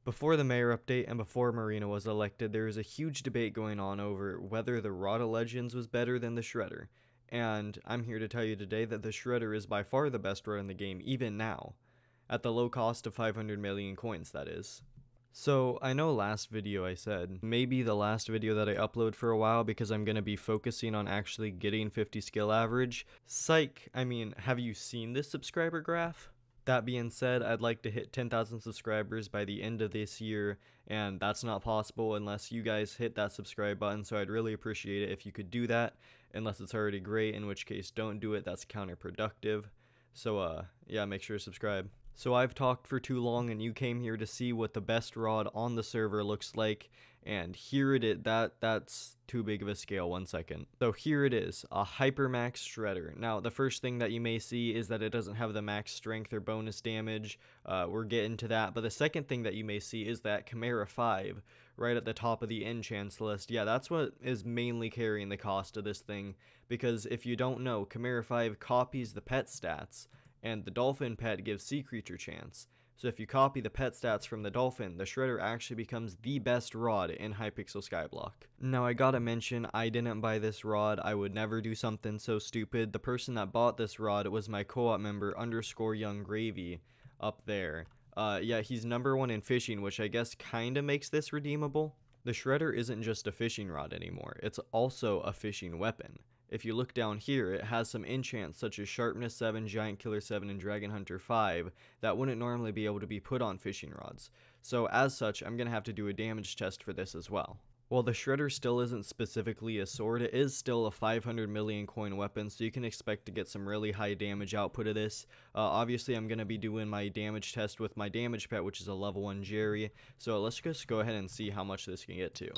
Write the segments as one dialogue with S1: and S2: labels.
S1: Before the mayor update and before Marina was elected, there was a huge debate going on over whether the Rod of Legends was better than the Shredder. And I'm here to tell you today that the Shredder is by far the best rod in the game, even now. At the low cost of 500 million coins, that is. So, I know last video I said, maybe the last video that I upload for a while because I'm going to be focusing on actually getting 50 skill average. Psych, I mean, have you seen this subscriber graph? That being said, I'd like to hit 10,000 subscribers by the end of this year, and that's not possible unless you guys hit that subscribe button, so I'd really appreciate it if you could do that, unless it's already great, in which case don't do it, that's counterproductive. So yeah, make sure to subscribe. So I've talked for too long and you came here to see what the best rod on the server looks like, and here it is. That's too big of a scale, 1 second. So here it is, a Hypermax Shredder. Now the first thing that you may see is that it doesn't have the max strength or bonus damage. We're getting to that, but the second thing that you may see is that Chimera 5 right at the top of the enchants list. Yeah, that's what is mainly carrying the cost of this thing, because if you don't know, Chimera 5 copies the pet stats, and the Dolphin pet gives Sea Creature chance. So if you copy the pet stats from the Dolphin, the Shredder actually becomes the best rod in Hypixel Skyblock. Now I gotta mention, I didn't buy this rod. I would never do something so stupid. The person that bought this rod was my co-op member _YoungGravy up there. Yeah, he's #1 in fishing, which I guess kinda makes this redeemable. The Shredder isn't just a fishing rod anymore, it's also a fishing weapon. If you look down here, it has some enchants such as Sharpness 7, Giant Killer 7, and Dragon Hunter 5 that wouldn't normally be able to be put on fishing rods. So as such, I'm going to have to do a damage test for this as well. While the Shredder still isn't specifically a sword, it is still a 500 million coin weapon, so you can expect to get some really high damage output of this. Obviously, I'm going to be doing my damage test with my damage pet, which is a level 1 Jerry, so let's just go ahead and see how much this can get to.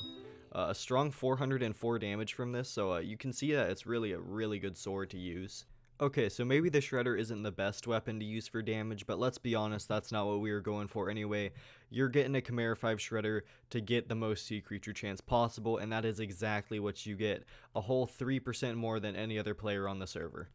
S1: A strong 404 damage from this, so you can see that it's really a really good sword to use. Okay, so maybe the Shredder isn't the best weapon to use for damage, but let's be honest, that's not what we were going for anyway. You're getting a Chimera 5 Shredder to get the most Sea Creature chance possible, and that is exactly what you get. A whole 3% more than any other player on the server.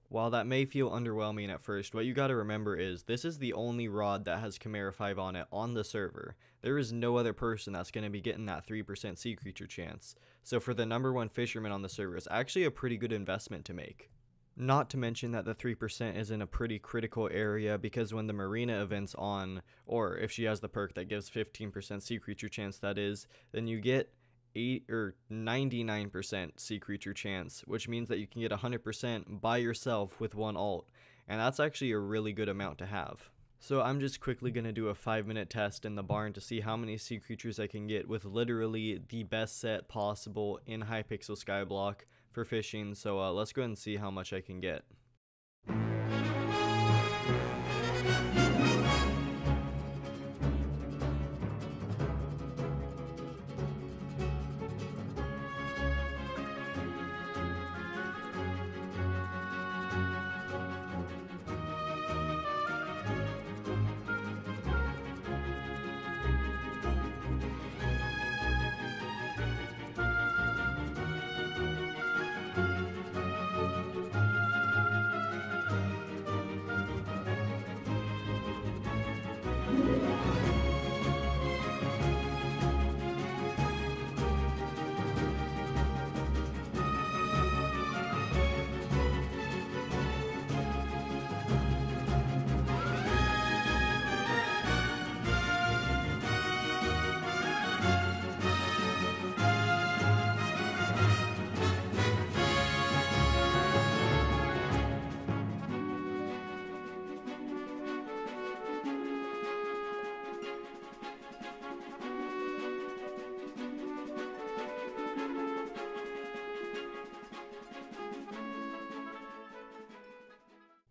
S1: While that may feel underwhelming at first, what you gotta remember is this is the only rod that has Chimera 5 on it on the server. There is no other person that's gonna be getting that 3% Sea Creature chance. So for the #1 fisherman on the server, it's actually a pretty good investment to make. Not to mention that the 3% is in a pretty critical area, because when the Marina event's on, or if she has the perk that gives 15% Sea Creature chance, that is, then you get 99% Sea Creature chance, which means that you can get 100% by yourself with one ult, and that's actually a really good amount to have. So I'm just quickly going to do a 5-minute test in the barn to see how many Sea Creatures I can get with literally the best set possible in Hypixel Skyblock for fishing, so let's go ahead and see how much I can get.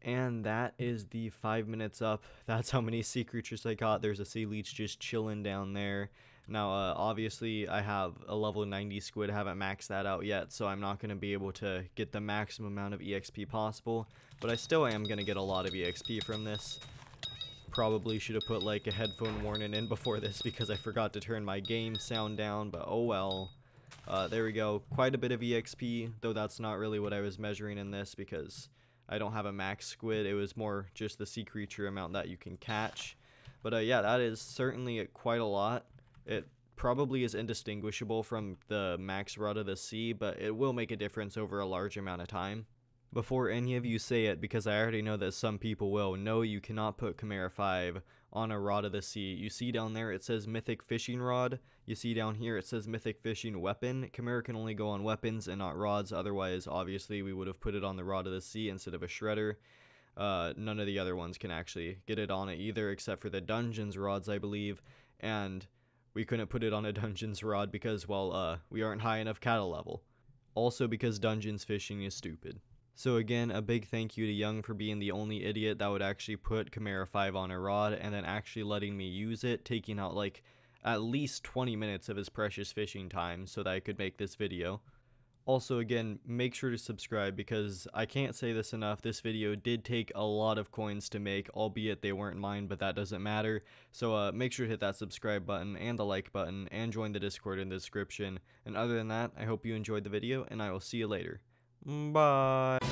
S1: And that is the 5 minutes up. That's how many Sea Creatures I got. There's a Sea Leech just chilling down there. Now, obviously, I have a level 90 squid. I haven't maxed that out yet, so I'm not going to be able to get the maximum amount of EXP possible. But I still am going to get a lot of EXP from this. Probably should have put like a headphone warning in before this because I forgot to turn my game sound down, but oh well. There we go. Quite a bit of EXP, though that's not really what I was measuring in this because I don't have a max squid. It was more just the Sea Creature amount that you can catch. But yeah, that is certainly quite a lot. It probably is indistinguishable from the max Rod of the Sea, but it will make a difference over a large amount of time. Before any of you say it, because I already know that some people will, no, you cannot put Chimera 5 on a Rod of the Sea. You see down there it says Mythic Fishing Rod. You see down here it says Mythic Fishing Weapon. Chimera can only go on weapons and not rods, otherwise obviously we would have put it on the Rod of the Sea instead of a Shredder. None of the other ones can actually get it on it either, except for the Dungeons rods, I believe, and we couldn't put it on a Dungeons rod because, well, we aren't high enough cattle level. Also because Dungeons fishing is stupid. So again, a big thank you to Young for being the only idiot that would actually put Chimera 5 on a rod and then actually letting me use it, taking out like at least 20 minutes of his precious fishing time so that I could make this video. Also again, make sure to subscribe because I can't say this enough, this video did take a lot of coins to make, albeit they weren't mine, but that doesn't matter. So make sure to hit that subscribe button and the like button and join the Discord in the description. And other than that, I hope you enjoyed the video and I will see you later. Bye!